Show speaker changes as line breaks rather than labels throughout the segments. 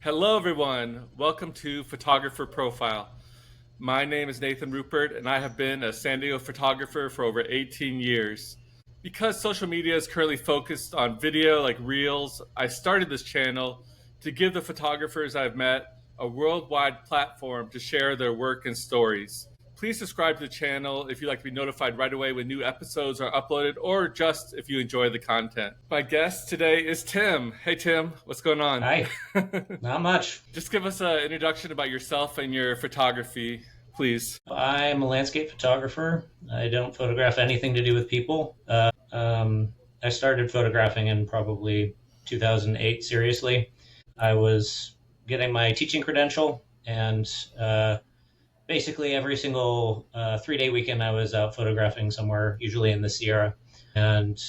Hello, everyone. Welcome to Photographer Profile. My name is Nathan Rupert, and I have been a San Diego photographer for over 18 years. Because social media is currently focused on video like Reels, I started this channel to give the photographers I've met a worldwide platform to share their work and stories. Please subscribe to the channel if you'd like to be notified right away when new episodes are uploaded or just if you enjoy the content. My guest today is Tim. Hey, Tim, what's going on?
Hi, not much.
Just give us an introduction about yourself and your photography, please.
I'm a landscape photographer. I don't photograph anything to do with people. I started photographing in probably 2008, seriously. I was getting my teaching credential, and basically every single 3-day weekend I was out photographing somewhere, usually in the Sierra. And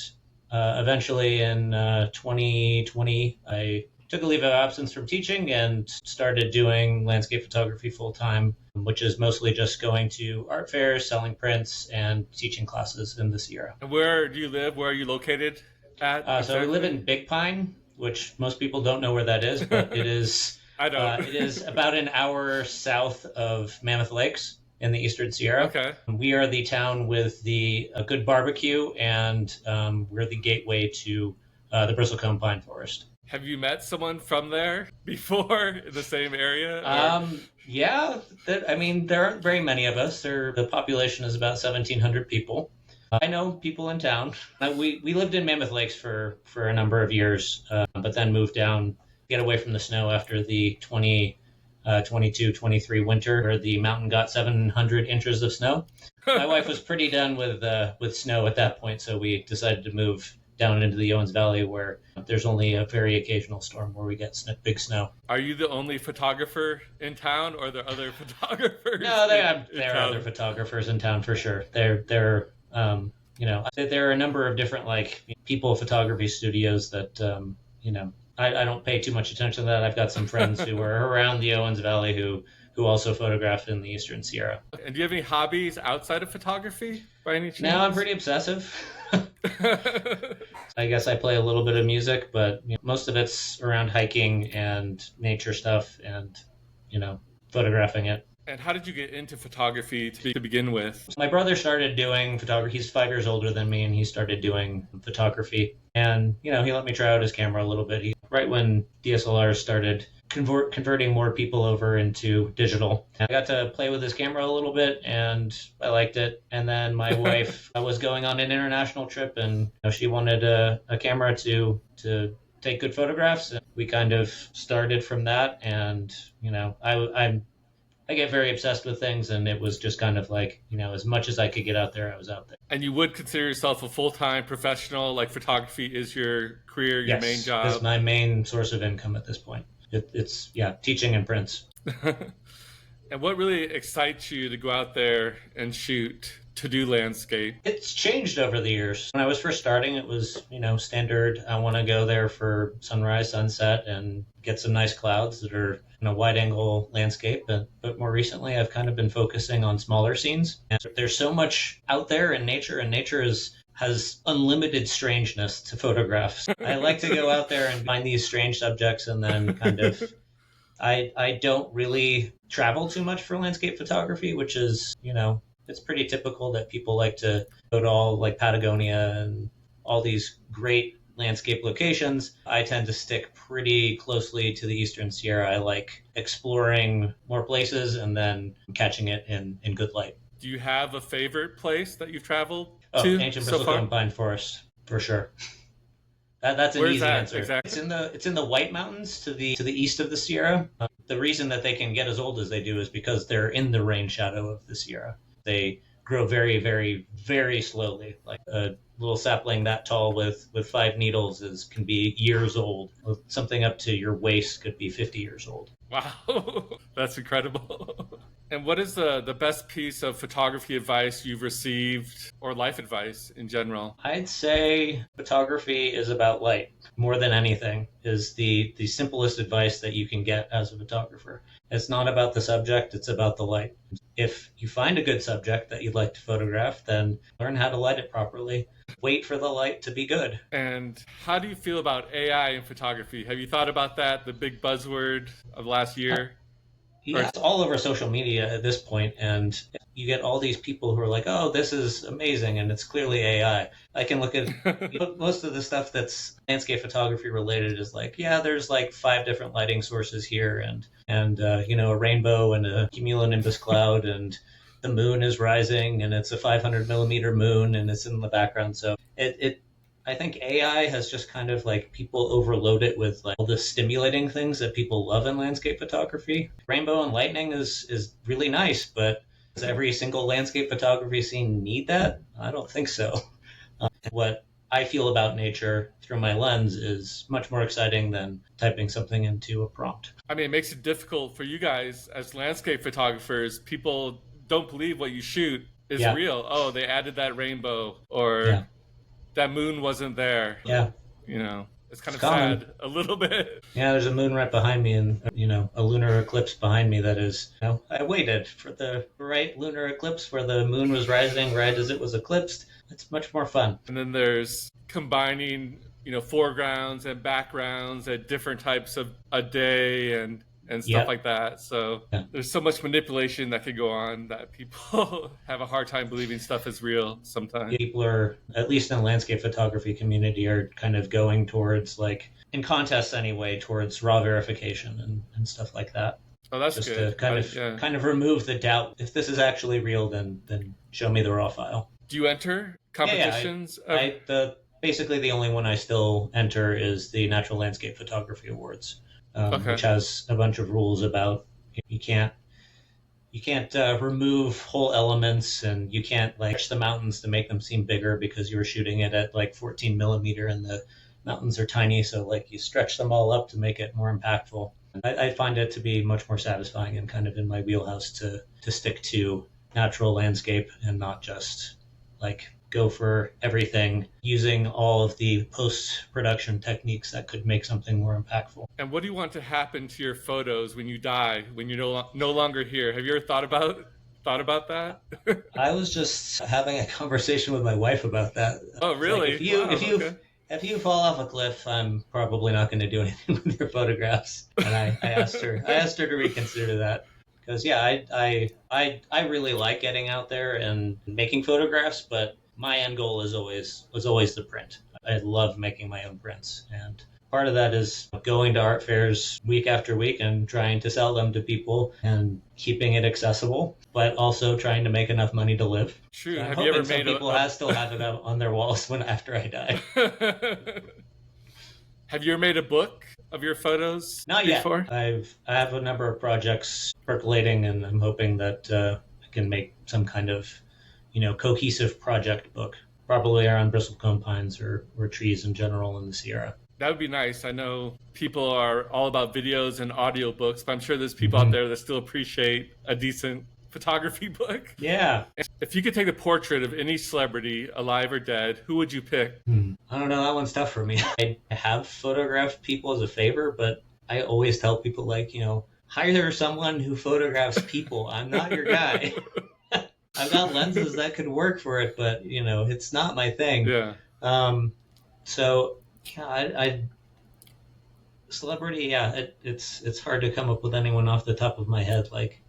eventually in 2020, I took a leave of absence from teaching and started doing landscape photography full time, which is mostly just going to art fairs, selling prints, and teaching classes in the Sierra.
And where do you live? Where are you located at?
So I live in Big Pine, which most people don't know where that is, but it is.
I don't.
It is about an hour south of Mammoth Lakes in the Eastern Sierra.
Okay.
We are the town with a good barbecue, and we're the gateway to the bristlecone pine forest.
Have you met someone from there before in the same area?
Yeah, there aren't very many of us. The population is about 1,700 people. I know people in town. We lived in Mammoth Lakes for a number of years, but then moved down, get away from the snow after the 22-23 winter, where the mountain got 700 inches of snow. My wife was pretty done with snow at that point, so we decided to move down into the Owens Valley, where there's only a very occasional storm where we get big snow.
Are you the only photographer in town, or are there other photographers?
No, there are other photographers in town for sure. There are a number of different people photography studios that I don't pay too much attention to that. I've got some friends who are around the Owens Valley who also photograph in the Eastern Sierra.
And do you have any hobbies outside of photography by any chance?
No, I'm pretty obsessive. I guess I play a little bit of music, but most of it's around hiking and nature stuff and, photographing it.
And how did you get into photography to begin with?
My brother started doing photography. He's 5 years older than me, and he started doing photography. And, he let me try out his camera a little bit. Right when DSLRs started converting more people over into digital, I got to play with his camera a little bit, and I liked it. And then my wife was going on an international trip, and she wanted a camera to take good photographs. And we kind of started from that. And, I get very obsessed with things, and it was just kind of as much as I could get out there, I was out there.
And you would consider yourself a full-time professional, like photography is your career, your main job?
Yes, it's my main source of income at this point. It's teaching and prints.
And what really excites you to go out there and shoot, to do landscape?
It's changed over the years. When I was first starting, it was, standard. I want to go there for sunrise, sunset, and get some nice clouds that are in a wide angle landscape. But more recently, I've kind of been focusing on smaller scenes. And there's so much out there in nature, and nature has unlimited strangeness to photograph. I like to go out there and find these strange subjects, and then kind of I don't really travel too much for landscape photography, which is, it's pretty typical that people like to go to all like Patagonia and all these great landscape locations. I tend to stick pretty closely to the Eastern Sierra. I like exploring more places and then catching it in good light.
Do you have a favorite place that you've traveled
to?
so
Ancient bristlecone pine forest, for sure. That's an easy answer.
Exactly?
It's in the White Mountains to the east of the Sierra. The reason that they can get as old as they do is because they're in the rain shadow of the Sierra. They grow very, very, very slowly. Like a little sapling that tall with 5 needles can be years old. Something up to your waist could be 50 years old.
Wow, that's incredible. And what is the best piece of photography advice you've received, or life advice in general?
I'd say photography is about light. More than anything is the simplest advice that you can get as a photographer. It's not about the subject, it's about the light. If you find a good subject that you'd like to photograph, then learn how to light it properly. wait for the light to be good.
And how do you feel about AI in photography? Have you thought about that, the big buzzword of last year?
Yeah,
Or
it's all over social media at this point, and you get all these people who are like, "Oh, this is amazing," and it's clearly AI. I can look at most of the stuff that's landscape photography related is like, yeah, there's like 5 different lighting sources here, and a rainbow and a cumulonimbus cloud, and the moon is rising, and it's a 500 millimeter moon, and it's in the background. So it I think AI has just kind of like people overload it with like all the stimulating things that people love in landscape photography. Rainbow and lightning is really nice, but does every single landscape photography scene need that? I don't think so. What I feel about nature through my lens is much more exciting than typing something into a prompt.
I mean, it makes it difficult for you guys as landscape photographers. People don't believe what you shoot is
Yeah,
real. Oh, they added that rainbow, or
yeah,
that moon wasn't there.
yeah.
You know, it's kind
It's
of
common.
sad a little bit.
Yeah, there's a moon right behind me, and a lunar eclipse behind me. That is, I waited for the right lunar eclipse where the moon was rising right as it was eclipsed. It's much more fun.
And then there's combining, foregrounds and backgrounds at different types of a day and stuff
Yeah,
like that. So
yeah.
there's so much manipulation that could go on that people have a hard time believing stuff is real sometimes.
People are, at least in the landscape photography community, are kind of going towards, like, in contests anyway, towards raw verification and stuff like that.
Oh, that's
Just
good.
to kind of
Yeah.
kind of remove the doubt. If this is actually real, then show me the raw file.
Do you enter
Yeah,
competitions?
the basically the only one I still enter is the Natural Landscape Photography Awards,
Okay.
which has a bunch of rules about you can't remove whole elements, and you can't like stretch the mountains to make them seem bigger because you were shooting it at like 14 millimeter and the mountains are tiny, so like you stretch them all up to make it more impactful. I find it to be much more satisfying and kind of in my wheelhouse to stick to natural landscape and not just like go for everything using all of the post-production techniques that could make something more impactful.
And what do you want to happen to your photos when you die, when you're no longer here? Have you ever thought about that?
I was just having a conversation with my wife about that.
Oh,
It's like,
really? Wow. Okay.
if you fall off a cliff, I'm probably not going to do anything with your photographs. And I asked her to reconsider that, because yeah, I really like getting out there and making photographs, but my end goal is always the print. I love making my own prints, and part of that is going to art fairs week after week and trying to sell them to people and keeping it accessible, but also trying to make enough money to live.
True.
So I'm
Have you ever
hoping some
made
people still have it up on their walls when after I die.
Have you ever made a book of your photos
Not
before?
yet. I have a number of projects percolating, and I'm hoping that I can make some kind of cohesive project book, probably around bristlecone pines or trees in general in the Sierra.
That would be nice. I know people are all about videos and audiobooks, but I'm sure there's people out there that still appreciate a decent photography book.
Yeah.
If you could take a portrait of any celebrity, alive or dead, who would you pick?
I don't know. That one's tough for me. I have photographed people as a favor, but I always tell people, like, hire someone who photographs people. I'm not your guy. I've got lenses that could work for it, but, it's not my thing.
Yeah.
So, yeah, I celebrity, yeah, it's hard to come up with anyone off the top of my head. Like,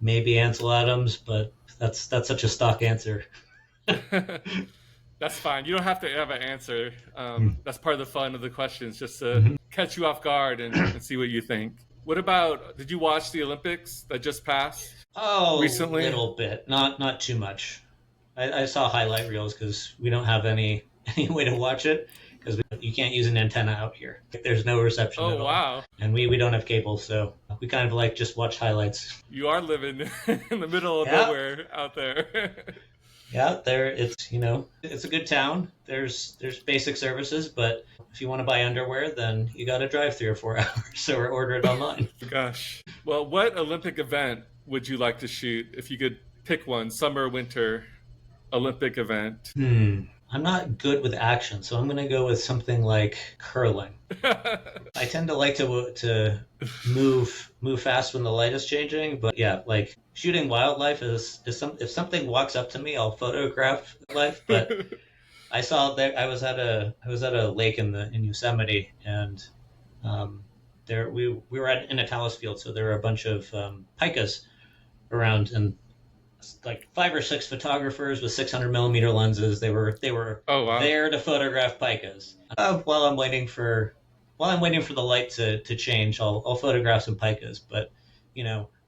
maybe Ansel Adams, but that's such a stock answer.
That's fine. You don't have to have an answer. That's part of the fun of the questions, just to catch you off guard and see what you think. What about, did you watch the Olympics that just passed recently?
A little bit, not too much. I saw highlight reels because we don't have any way to watch it, because you can't use an antenna out here. There's no reception at all.
Oh, wow.
And we don't have cable, so we kind of like just watch highlights.
You are living in the middle of nowhere out there.
Yeah, it's a good town. There's basic services, but if you want to buy underwear, then you got to drive 3 or 4 hours or order it online.
Gosh. Well, what Olympic event would you like to shoot if you could pick one, summer, winter Olympic event?
I'm not good with action, so I'm going to go with something like curling. I tend to like to move fast when the light is changing, but yeah, like shooting wildlife is if something walks up to me, I'll photograph life, but I saw that I was at a lake in Yosemite, and um, there we were in a talus field, so there were a bunch of pikas around, and like 5 or 6 photographers with 600 millimeter lenses. They were
Oh wow.
there to photograph pikas. While I'm waiting for the light to change, I'll photograph some pikas. But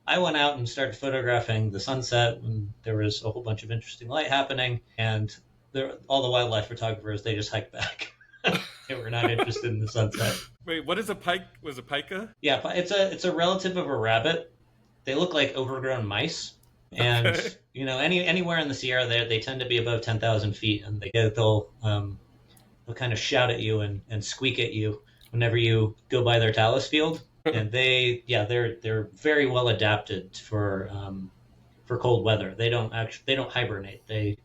I went out and started photographing the sunset, and there was a whole bunch of interesting light happening. And all the wildlife photographers, they just hiked back. They were not interested in the sunset.
Wait, what is a pike? Was a pica?
Yeah, it's a relative of a rabbit. They look like overgrown mice, and
Okay.
anywhere in the Sierra, they tend to be above 10,000 feet, and they'll kind of shout at you and squeak at you whenever you go by their talus field, and they're very well adapted for cold weather. They don't hibernate. They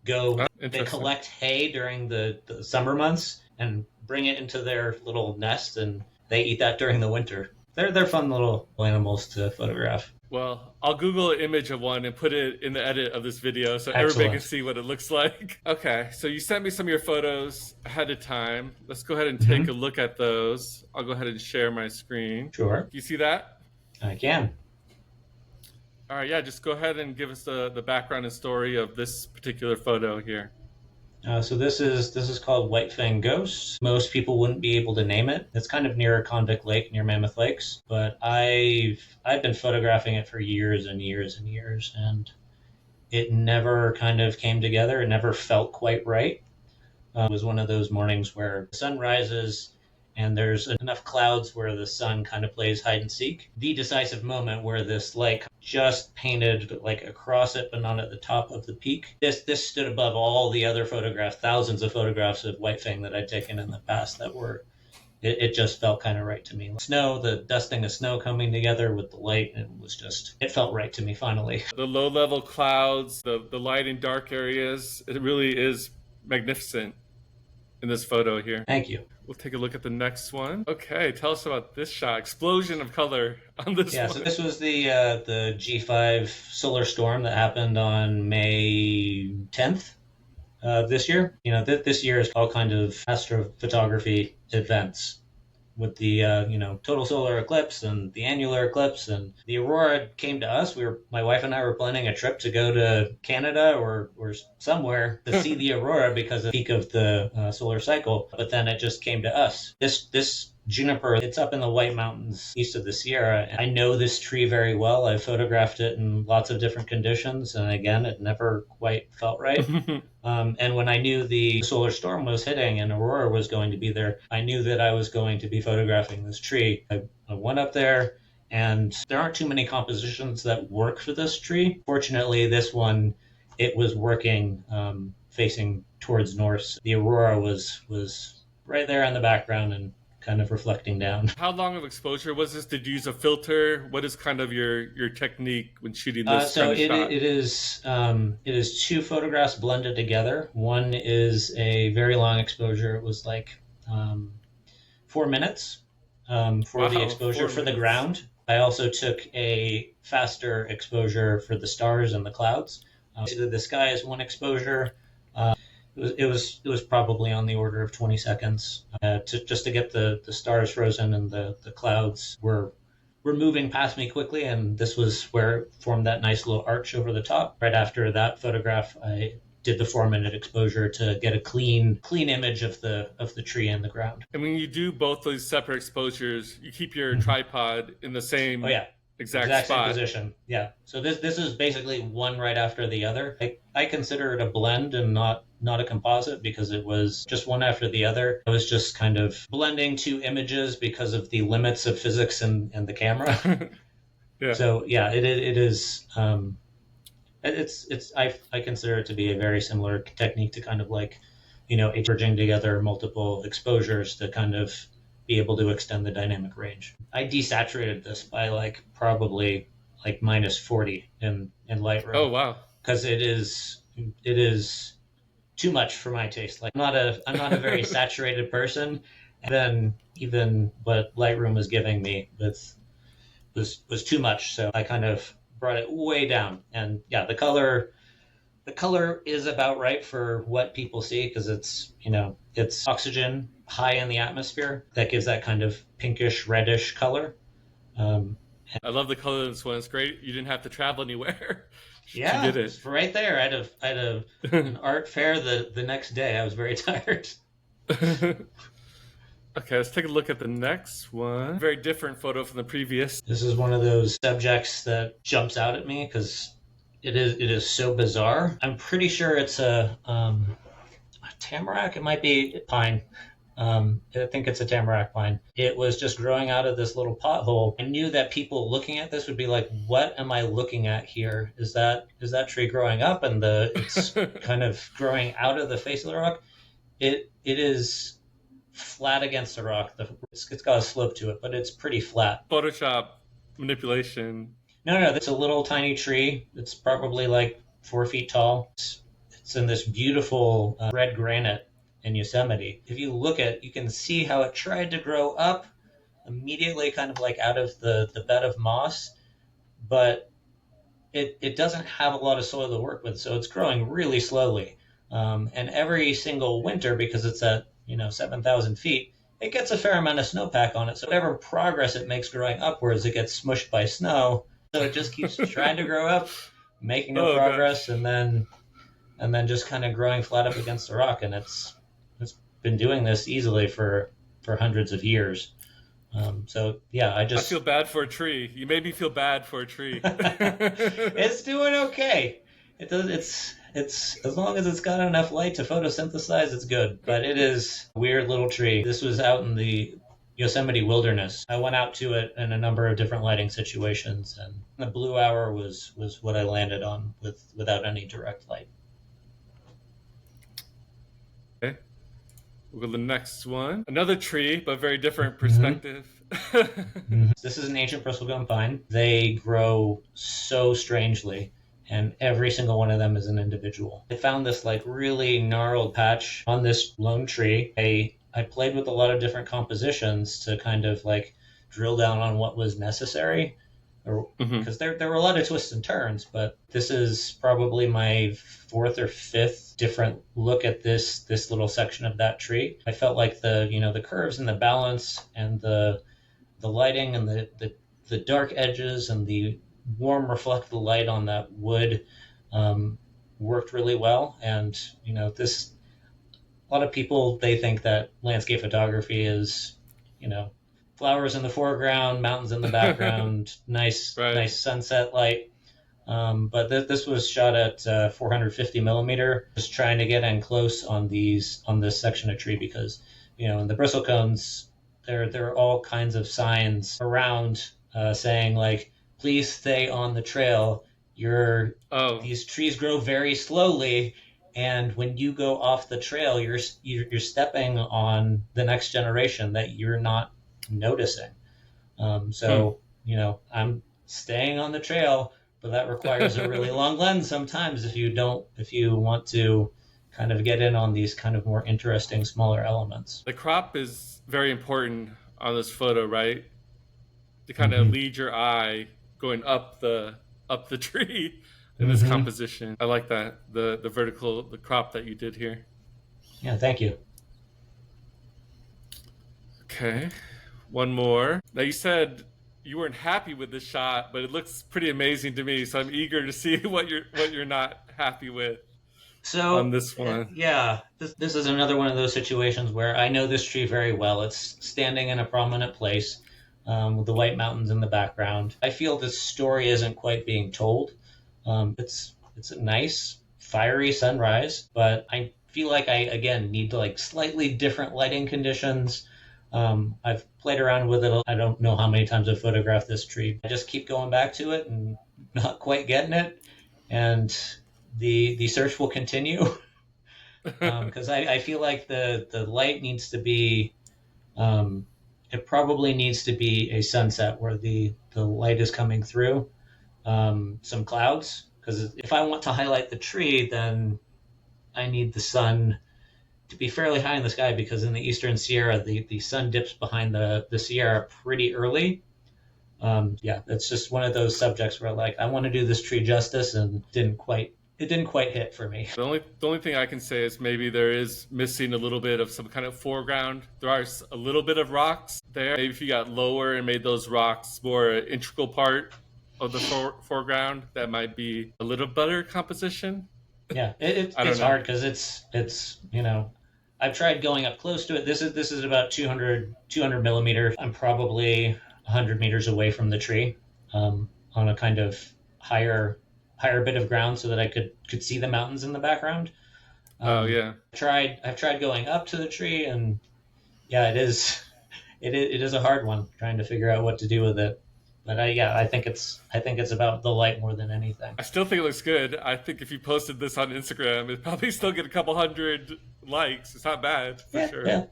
Interesting.
collect hay during the summer months and bring it into their little nest, and they eat that during the winter. They're fun little animals to photograph.
Well, I'll Google an image of one and put it in the edit of this video so everybody can
Excellent.
see what it looks like. Okay, so you sent me some of your photos ahead of time. Let's go ahead and take a
Hmm.
look at those. I'll go ahead and share my screen.
Sure,
Do you see that?
I can.
All right, yeah, just go ahead and give us the background and story of this particular photo here.
So this is called White Fang Ghost. Most people wouldn't be able to name it. It's kind of near Convict Lake, near Mammoth Lakes. But I've been photographing it for years and years and years, and it never kind of came together. It never felt quite right. It was one of those mornings where the sun rises and there's enough clouds where the sun kind of plays hide and seek. The decisive moment where this light just painted like across it, but not at the top of the peak. This stood above all the other photographs, thousands of photographs of white fang that I'd taken in the past that were. It just felt kind of right to me. Snow, the dusting of snow coming together with the light, it felt right to me finally.
The low level clouds, the light and dark areas, it really is magnificent in this photo here.
Thank you.
We'll take a look at the next one. Okay, tell us about this shot. Explosion of color on this
Yeah,
one.
so this was the G5 solar storm that happened on May 10th this year. This year is all kind of astrophotography events with the total solar eclipse and the annular eclipse, and the aurora came to us. My wife and I were planning a trip to go to Canada or somewhere to see the aurora because of the peak of the solar cycle, but then it just came to us. This juniper, it's up in the White Mountains east of the Sierra. I know this tree very well. I've photographed it in lots of different conditions, and again, it never quite felt right. And when I knew the solar storm was hitting and aurora was going to be there, I knew that I was going to be photographing this tree. I went up there, and there aren't too many compositions that work for this tree. Fortunately, this one, it was working facing towards north. The aurora was right there in the background and kind of reflecting down.
How long of exposure was this? Did you use a filter? What is kind of your technique when shooting this
So
kind of shot?
it is 2 photographs blended together. One is a very long exposure. It was like 4 minutes for the
Wow,
exposure for the
4 minutes.
ground. I also took a faster exposure for the stars and the clouds. The sky is one exposure. It was probably on the order of 20 seconds to get the stars frozen, and the clouds were moving past me quickly, and this was where it formed that nice little arch over the top. Right after that photograph, I did the 4-minute exposure to get a clean image of the tree and the ground.
And when you do both those separate exposures, you keep your
Mhm.
tripod in the same
Oh yeah,
exact
exact same
spot.
position. Yeah. So this is basically one right after the other. I consider it a blend and not a composite because it was just one after the other. I was just kind of blending 2 images because of the limits of physics and the camera.
Yeah.
So yeah, it is. I consider it to be a very similar technique to kind of like, merging together multiple exposures to kind of be able to extend the dynamic range. I desaturated this by probably minus 40 in Lightroom.
Oh wow.
Because it is too much for my taste. I'm not a very saturated person. And then even what Lightroom was giving me was too much. So I kind of brought it way down. And yeah, the color The color is about right for what people see because it's oxygen high in the atmosphere that gives that kind of pinkish reddish color. Um,
I love the color of this one. It's great. You didn't have to travel anywhere to
yeah,
get it.
it's right there. An art fair the next day. I was very tired.
Okay, let's take a look at the next one. Very different photo from the previous.
This is one of those subjects that jumps out at me because it is so bizarre. I'm pretty sure it's a tamarack. It might be pine. I think it's a tamarack pine. It was just growing out of this little pothole. I knew that people looking at this would be like, "What am I looking at here? Is that tree growing up and it's kind of growing out of the face of the rock?" It is flat against the rock. It's got a slope to it, but it's pretty flat.
Photoshop manipulation.
No, it's a little tiny tree. It's probably like 4 feet tall. It's in this beautiful red granite in Yosemite. If you look at, you can see how it tried to grow up immediately, kind of like out of the bed of moss, but it doesn't have a lot of soil to work with, so it's growing really slowly. And every single winter, because it's at 7,000 feet, it gets a fair amount of snowpack on it. So whatever progress it makes growing upwards, it gets smushed by snow. So it just keeps trying to grow up, making no progress, gosh. and then just kind of growing flat up against the rock. And it's been doing this easily for hundreds of years. So yeah, I
feel bad for a tree. You made me feel bad for a tree.
It's doing okay. It's as long as it's got enough light to photosynthesize, it's good. But it is a weird little tree. This was out in the Yosemite wilderness. I went out to it in a number of different lighting situations, and the blue hour was what I landed on without any direct light.
Okay. We'll go to the next one. Another tree, but very different perspective.
Mm-hmm. This is an ancient bristlegum pine. They grow so strangely, and every single one of them is an individual. I found this like really gnarled patch on this lone tree. I played with a lot of different compositions to kind of like drill down on what was necessary, because there were a lot of twists and turns, but this is probably my fourth or fifth different look at this little section of that tree. I felt like the curves and the balance and the lighting and the dark edges and the warm reflected light on that wood worked really well. And a lot of people, they think that landscape photography is flowers in the foreground, mountains in the background, nice sunset light. But this was shot at 450 millimeter, just trying to get in close on this section of tree, because in the bristle cones there are all kinds of signs around saying like, please stay on the trail. These trees grow very slowly, and when you go off the trail, you're stepping on the next generation that you're not noticing. So I'm staying on the trail, but that requires a really long lens sometimes if you want to kind of get in on these kind of more interesting smaller elements.
The crop is very important on this photo, right? To kind of lead your eye going up the tree in this composition. I like that, the crop that you did here.
Yeah, thank you.
Okay, one more. Now, you said you weren't happy with this shot, but it looks pretty amazing to me, so I'm eager to see what you're not happy with.
So
on this one,
this is another one of those situations where I know this tree very well. It's standing in a prominent place with the White Mountains in the background. I feel this story isn't quite being told. It's a nice fiery sunrise, but I feel like I again need like slightly different lighting conditions. I've played around with it. I don't know how many times I've photographed this tree. I just keep going back to it and not quite getting it. And the search will continue because I feel like the light needs to be, it probably needs to be a sunset where the light is coming through some clouds. Because if I want to highlight the tree, then I need the sun to be fairly high in the sky, because in the Eastern Sierra, the sun dips behind the Sierra pretty early. It's just one of those subjects where like I want to do this tree justice and didn't quite it didn't quite hit for me.
The only thing I can say is maybe there is missing a little bit of some kind of foreground. There are a little bit of rocks there. Maybe if you got lower and made those rocks more an integral part of the foreground, that might be a little better composition.
Yeah,
I don't
it's
know.
hard because it's I've tried going up close to it. This is about 200 millimeters. I'm probably 100 meters away from the tree, on a kind of higher bit of ground so that I could see the mountains in the background.
Oh
Um,
yeah.
I've tried going up to the tree, and yeah, it is a hard one trying to figure out what to do with it. But I think it's about the light more than anything.
I still think it looks good. I think if you posted this on Instagram, it'd probably still get a couple hundred likes. It's not bad for
Yeah,
sure.
yeah.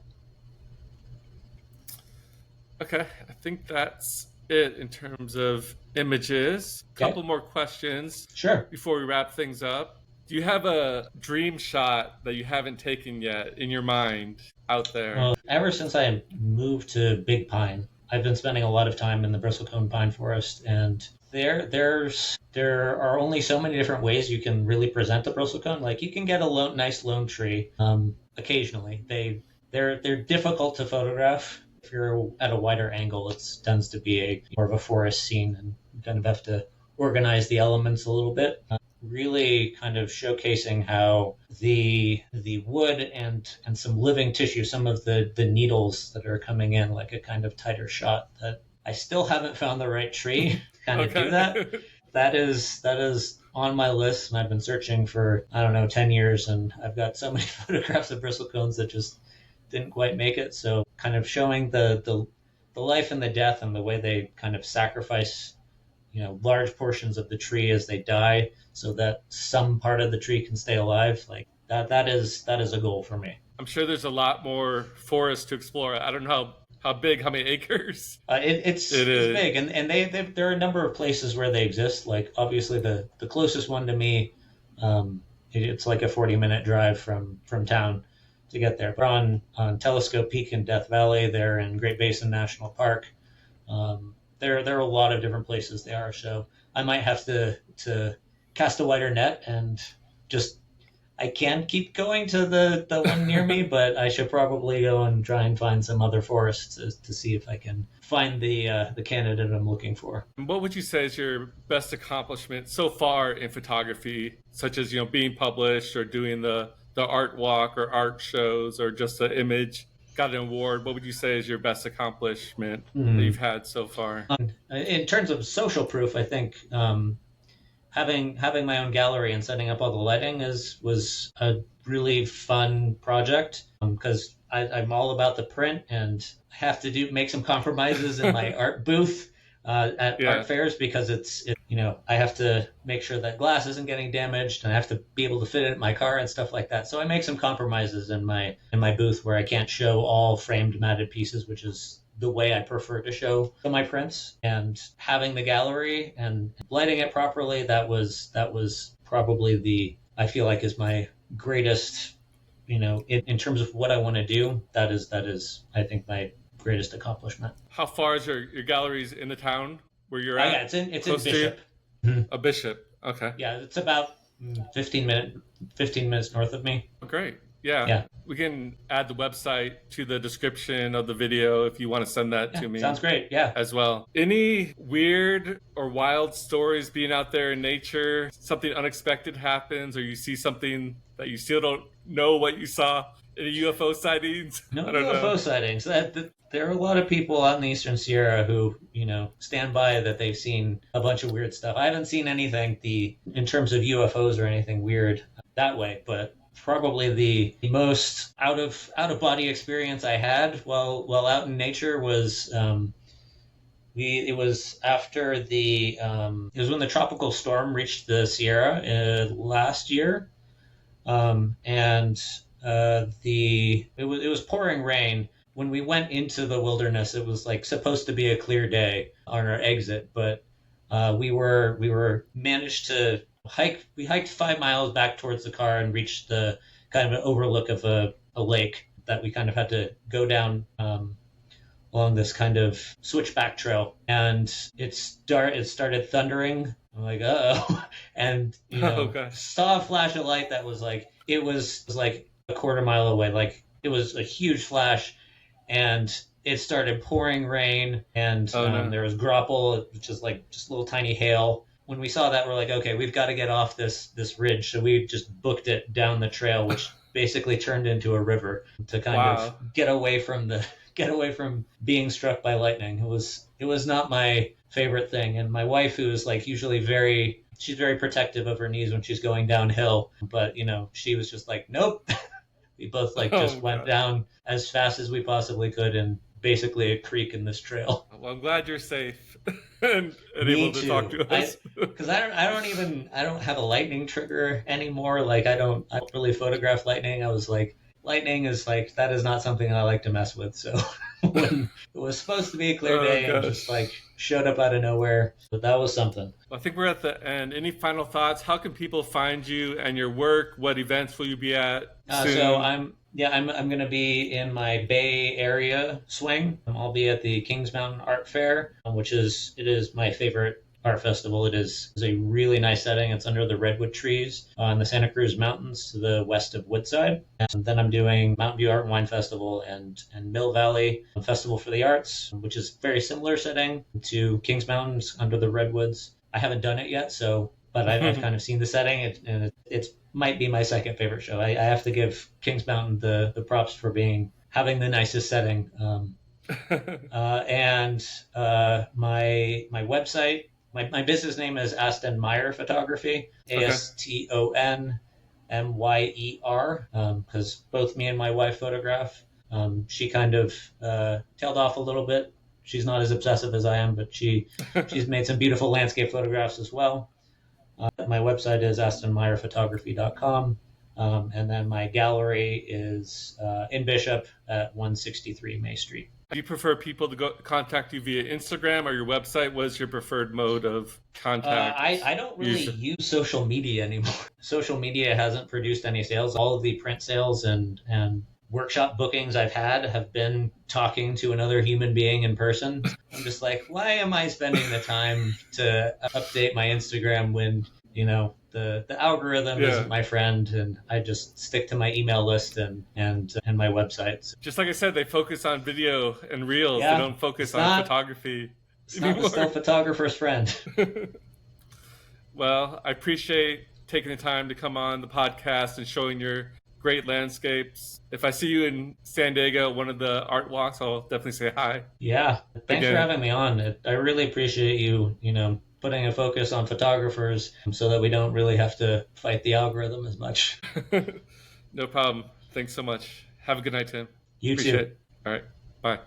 Okay, I think that's it in terms of images.
Okay,
Couple more questions
sure.
before we wrap things up. Do you have a dream shot that you haven't taken yet in your mind out there?
Well, ever since I moved to Big Pine, I've been spending a lot of time in the bristlecone pine forest, and there are only so many different ways you can really present a bristlecone. Like you can get a nice lone tree, occasionally. They're difficult to photograph. If you're at a wider angle, it tends to be a more of a forest scene, and you kind of have to organize the elements a little bit. Really kind of showcasing how the wood and some living tissue, some of the needles that are coming in, like a kind of tighter shot. That I still haven't found the right tree to kind of do that.
Okay.
That is on my list, and I've been searching for, I don't know, 10 years, and I've got so many photographs of bristlecones that just didn't quite make it. So kind of showing the life and the death and the way they kind of sacrifice, large portions of the tree as they die so that some part of the tree can stay alive. Like that is a goal for me.
I'm sure there's a lot more forest to explore. I don't know how big, how many acres
It's
it is.
big, and there are a number of places where they exist. Like obviously the closest one to me, it's like a 40-minute drive from town to get there. But on Telescope Peak in Death Valley, they're in Great Basin National Park. There are a lot of different places they are. So I might have to cast a wider net and just, I can keep going to the one near me, but I should probably go and try and find some other forests to see if I can find the candidate I'm looking for.
What would you say is your best accomplishment so far in photography, such as being published or doing the art walk or art shows or just the image got an award? What would you say is your best accomplishment that
Hmm.
you've had so far?
In terms of social proof, I think having my own gallery and setting up all the lighting was a really fun project, because I'm all about the print, and I have to make some compromises in my art booth at art
Yeah.
fairs, because I have to make sure that glass isn't getting damaged, and I have to be able to fit it in my car and stuff like that. So I make some compromises in my booth where I can't show all framed matted pieces, which is the way I prefer to show my prints. And having the gallery and lighting it properly, that was probably I feel like is my greatest, in terms of what I want to do. That is I think my greatest accomplishment.
How far is your galleries in the town where you're
Yeah,
at?
it's in
Close to you?
Bishop. Mhm.
A Bishop. Okay.
Yeah, it's about 15 minutes north of me.
Oh, great. Yeah.
Yeah,
We can add the website to the description of the video if you want to send that
yeah,
to me
sounds great. Yeah.
as well. Any weird or wild stories being out there in nature? Something unexpected happens, or you see something that you still don't know what you saw? Any UFO sightings?
No
I don't
UFO
know.
sightings. There are a lot of people out in the Eastern Sierra who, stand by that they've seen a bunch of weird stuff. I haven't seen anything in terms of UFOs or anything weird that way, but probably the most out of body experience I had while out in nature was, it was after it was when the tropical storm reached the Sierra last year, and it was pouring rain. When we went into the wilderness, it was like supposed to be a clear day on our exit, but we were managed to hike. We hiked 5 miles back towards the car and reached the kind of an overlook of a lake that we kind of had to go down, along this kind of switchback trail, and it started thundering. I'm like, oh, and
Oh gosh.
saw a flash of light that was like it was like a quarter mile away. Like it was a huge flash, and it started pouring rain, and
Oh no.
there was grapple, which is like just little tiny hail. When we saw that, we're like, okay, we've got to get off this ridge. So we just booked it down the trail, which basically turned into a river to kind of
Wow.
get away from the get away from being struck by lightning. It was not my favorite thing, and my wife, who is like usually she's very protective of her knees when she's going downhill, but she was just like, nope. We both like
Oh
just went
god.
down as fast as we possibly could in basically a creek in this trail.
Well, I'm glad you're safe and able
Me
to talk
too.
to us.
Because I don't have a lightning trigger anymore. Like I don't really photograph lightning. I was like, lightning is like, that is not something I like to mess with. So when it was supposed to be a clear
Oh
day and just
gosh.
like showed up out of nowhere, but that was something.
I think we're at the end. Any final thoughts? How can people find you and your work? What events will you be at
So
soon?
I'm gonna be in my Bay Area swing. I'll be at the Kings Mountain Art Fair, which is my favorite art festival. Is a really nice setting. It's under the redwood trees on the Santa Cruz Mountains to the west of Woodside. And then I'm doing Mountain View Art and Wine Festival and Mill Valley Festival for the Arts, which is very similar setting to Kings Mountains under the redwoods. I haven't done it yet, but I've kind of seen the setting, and it's might be my second favorite show. I have to give Kings Mountain the props for having the nicest setting. And my website, my business name is Aston Meyer Photography,
Okay.
AStonMyer, because both me and my wife photograph. She kind of tailed off a little bit. She's not as obsessive as I am, but she's made some beautiful landscape photographs as well. My website is astonmeyerphotography.com. And then my gallery is in Bishop at 163 May Street.
Do you prefer people to contact you via Instagram or your website? What is your preferred mode of contact?
I don't really
Usually.
use social media anymore. Social media hasn't produced any sales. All of the print sales and workshop bookings I've had have been talking to another human being in person. I'm just like, why am I spending the time to update my Instagram when the algorithm
Yeah.
isn't my friend, and I just stick to my email list and my websites.
Just like I said, they focus on video and reels. They
Yeah,
don't focus
it's
on
not
photography
it's not the still
anymore.
photographer's friend.
Well, I appreciate taking the time to come on the podcast and showing your great landscapes. If I see you in San Diego, one of the art walks, I'll definitely say hi
Yeah, thanks for
again.
having me on. I really appreciate you putting a focus on photographers so that we don't really have to fight the algorithm as much.
No problem. Thanks so much. Have a good night, Tim.
You
Appreciate
too.
it. All right. Bye.